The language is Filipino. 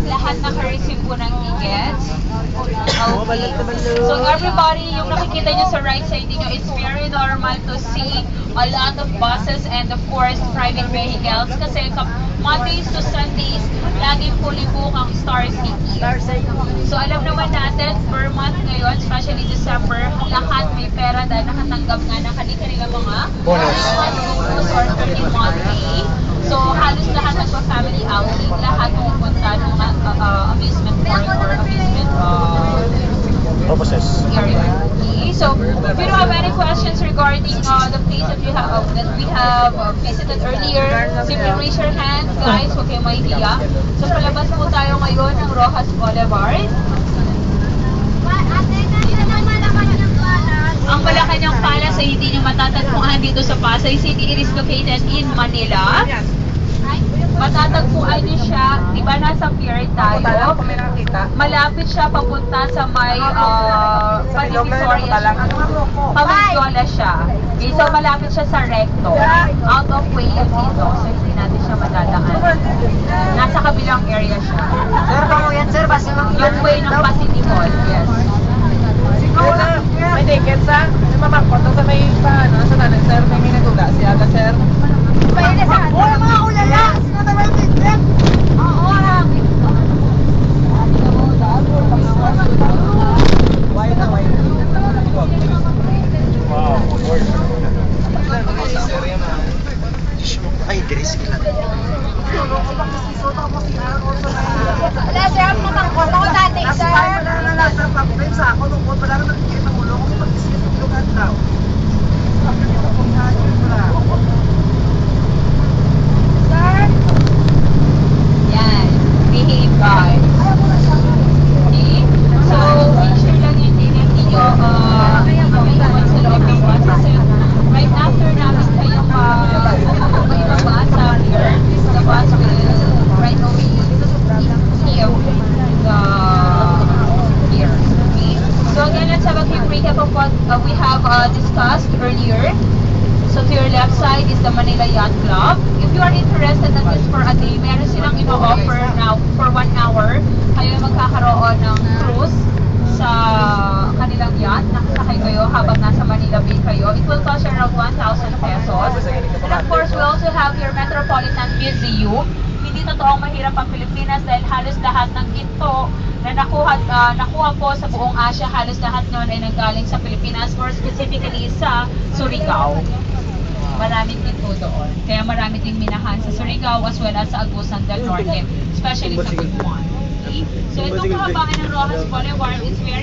Lahat naka-receive po ng tickets. Okay. So everybody, yung nakikita nyo sa right side niyo, it's very normal to see a lot of buses and of course private vehicles kasi Mondays to Sundays, laging fully book ang Star City. So alam naman natin, per month ngayon, especially December, lahat may pera dahil nakatanggap nga ng kanilang mga bonus or 31 pay. So halos lahat nagpa-family outing, lahat pupunta ng mga amusement park or amusement purposes. area. Okay, so if you don't have any questions regarding the place that we have visited earlier, simply raise your hands, guys. Huwag kayong mahihiya. So palabas po tayo ngayon ng Rojas Boulevard. Ang Malacanang Palace ay hindi nyo matatagpuan dito sa Pasay City. It is located in Manila. Matatagpuan nyo siya, di ba nasa pier tayo? Malapit siya papunta sa may Panivisoria. Pamigyola siya. Okay, so malapit siya sa Recto. Out of way yun dito. So hindi natin siya madadaan. Nasa kabilang area siya. Sir, kamo yan, sir. Basta Yung way ng Pasini Mall. Yes. may tickets, ha? May mamakot sa may paano, sa tanan, sir. May minatula siya, sir. Pwede sa atin. Wala mga ulala! Sino na may ticket? Oo, lang. Wow, Lord. Ay, dress ka lang. Wala, sir. Ang matangkot ako dati, sir. Wala na nasa pag-frame sa ako. Nung wala na nagkikita ng ulo ko. Pag-isip ng lugan daw. Sir? Yan. Behave, guys. Okay? So, make sure lang yung tinig ninyo maiwan sa loob ng bus. Kasi right after namin kayong mabasa here, the bus will right away leave the pier. Okay? So again, let's have a quick recap of what we have discussed earlier. So to your left side is the Manila Yacht Club. If you are interested in this for a day, meron silang ino-offer now for 1 hour. Kayo magkakaroon ng cruise sa kanilang yacht. Nakasakay kayo habang nasa Manila Bay kayo. It will cost around 1,000 pesos. And of course, we also have your Metropolitan Museum. Hindi totoong mahirap ang Pilipinas dahil halos lahat ng ginto na nakuha po sa buong Asia, halos lahat noon ay nanggaling sa Pilipinas, more specifically sa Surigao. Maraming ginto doon. Kaya marami ding minahan sa Surigao as well as sa Agusan del Norte, especially sa Butuan. Okay? So itong kahabangan ng Rojas Boulevard is very